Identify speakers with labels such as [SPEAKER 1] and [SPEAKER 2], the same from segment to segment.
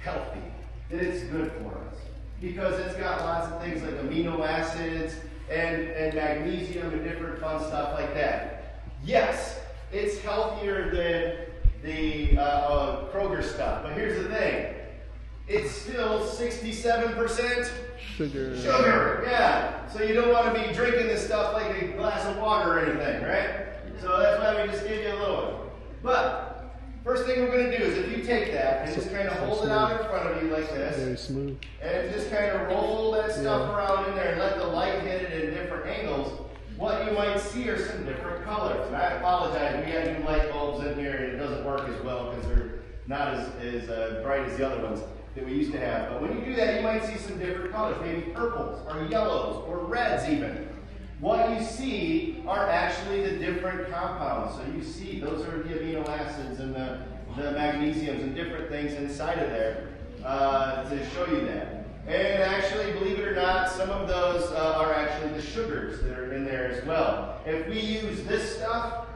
[SPEAKER 1] healthy, that it's good for us. Because it's got lots of things like amino acids and magnesium and different fun stuff like that. Yes, it's healthier than the Kroger stuff, but here's the thing. It's still 67% sugar, yeah. So you don't want to be drinking this stuff like a glass of water or anything, right? So that's why we just give you a little one. But first thing we're going to do is if you take that and just kind of hold it out in front of you like this.
[SPEAKER 2] Very smooth.
[SPEAKER 1] And just kind of roll that stuff around in there and let the light hit it in different angles. What you might see are some different colors. And I apologize, we have new light bulbs in here and it doesn't work as well because they're not as bright as the other ones that we used to have. But when you do that, you might see some different colors, maybe purples or yellows or reds even. What you see are actually the different compounds. So you see those are the amino acids and the magnesiums and different things inside of there to show you that. And actually, believe it or not, some of those are actually the sugars that are in there as well. If we use this stuff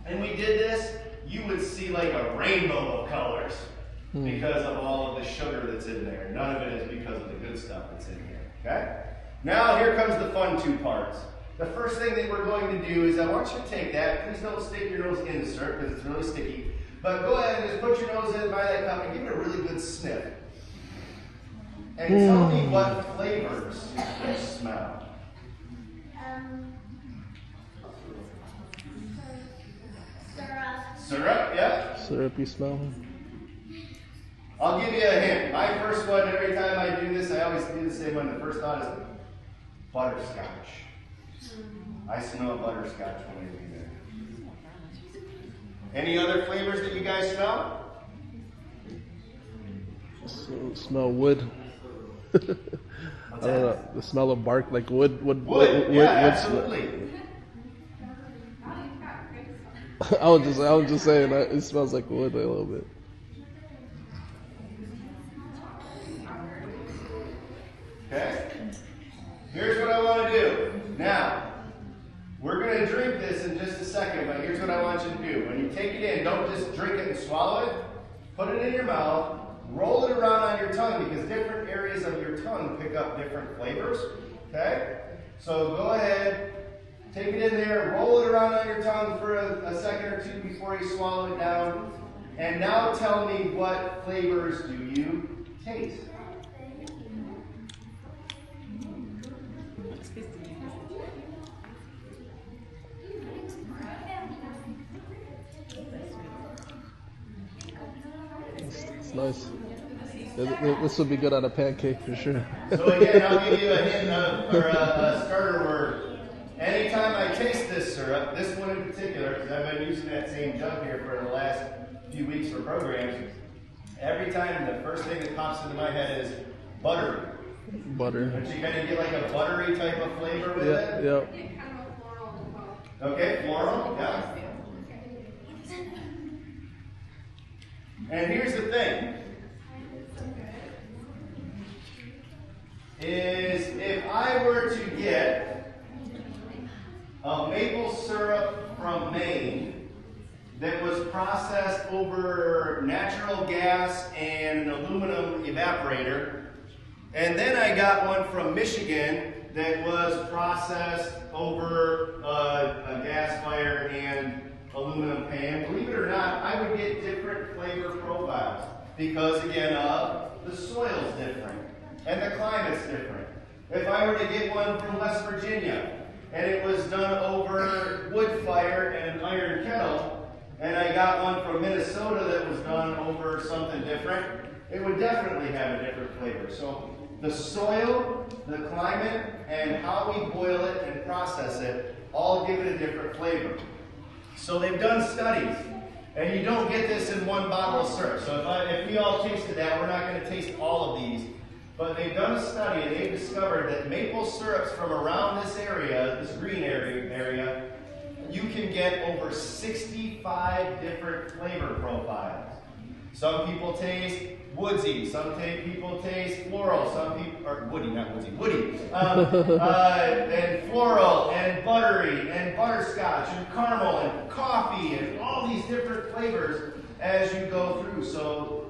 [SPEAKER 1] and we did this, you would see like a rainbow of colors because of all of the sugar that's in there. None of it is because of the good stuff that's in here. Okay? Now here comes the fun two parts. The first thing that we're going to do is I want you to take that. Please don't stick your nose in the syrup because it's really sticky. But go ahead and just put your nose in by that cup and give it a really good sniff. And tell me what flavors you smell. Syrup, yeah?
[SPEAKER 2] Syrupy smell.
[SPEAKER 1] I'll give you a hint. My first one, every time I do this, I always do the same one. The first thought is butterscotch. I smell butterscotch when I do that. Any other flavors that you guys smell?
[SPEAKER 2] Smell wood. I don't know. The smell of bark, like wood.
[SPEAKER 1] Absolutely.
[SPEAKER 2] I was just saying that it smells like wood a little bit.
[SPEAKER 1] Okay. Here's what I want to do. Now, we're going to drink this in just a second, but here's what I want you to do. When you take it in, don't just drink it and swallow it. Put it in your mouth. Roll it around on your tongue because different areas of your tongue pick up different flavors. Okay? So go ahead, take it in there, roll it around on your tongue for a second or two before you swallow it down. And now tell me what flavors do you taste?
[SPEAKER 2] It's nice. This would be good on a pancake for sure.
[SPEAKER 1] So again, I'll give you a hint or a starter word. Anytime I taste this syrup, this one in particular, because I've been using that same jug here for the last few weeks for programs, every time the first thing that pops into my head is buttery.
[SPEAKER 2] Butter.
[SPEAKER 1] Don't you kind of get like a buttery type of flavor with it?
[SPEAKER 2] Yeah.
[SPEAKER 1] Okay, floral, yeah. And here's the thing. Is if I were to get a maple syrup from Maine that was processed over natural gas and an aluminum evaporator, and then I got one from Michigan that was processed over a gas fire and aluminum pan, believe it or not, I would get different flavor profiles because, again, the soil's different. And the climate's different. If I were to get one from West Virginia, and it was done over wood fire and an iron kettle, and I got one from Minnesota that was done over something different, it would definitely have a different flavor. So the soil, the climate, and how we boil it and process it all give it a different flavor. So they've done studies, and you don't get this in one bottle of syrup. So if we all tasted that, we're not going to taste all of these. But they've done a study and they've discovered that maple syrups from around this area, this green area, you can get over 65 different flavor profiles. Some people taste woodsy, some people taste floral, some people, or woody, not woodsy, woody, and floral, and buttery, and butterscotch, and caramel, and coffee, and all these different flavors as you go through. So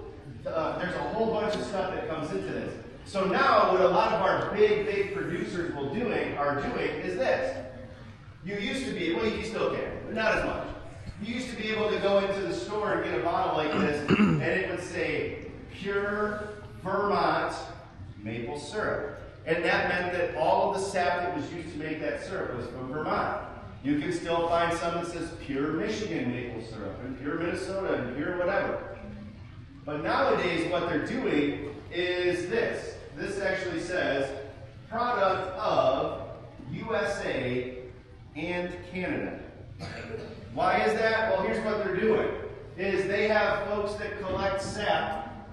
[SPEAKER 1] there's a whole bunch of stuff that comes into this. So now what a lot of our big producers are doing is this. You used to be, well, you still can, but not as much. You used to be able to go into the store and get a bottle like this, and it would say pure Vermont maple syrup. And that meant that all of the sap that was used to make that syrup was from Vermont. You can still find some that says pure Michigan maple syrup, and pure Minnesota, and pure whatever. But nowadays what they're doing is this. This actually says product of USA and Canada. Why is that? Well, here's what they're doing. Is they have folks that collect sap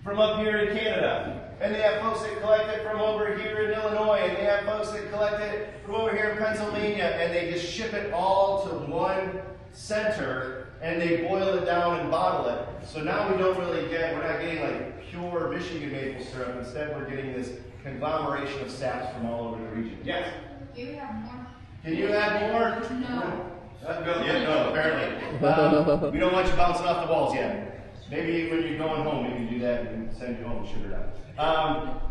[SPEAKER 1] from up here in Canada. And they have folks that collect it from over here in Illinois. And they have folks that collect it from over here in Pennsylvania. And they just ship it all to one center. And they boil it down and bottle it. So now we're not getting like pure Michigan maple syrup. Instead, we're getting this conglomeration of saps from all over the region. Yes?
[SPEAKER 3] Do you have more?
[SPEAKER 1] Can you add more?
[SPEAKER 3] No.
[SPEAKER 1] No, apparently. We don't want you bouncing off the walls yet. Maybe when you're going home, maybe do that and send you home and sugar down.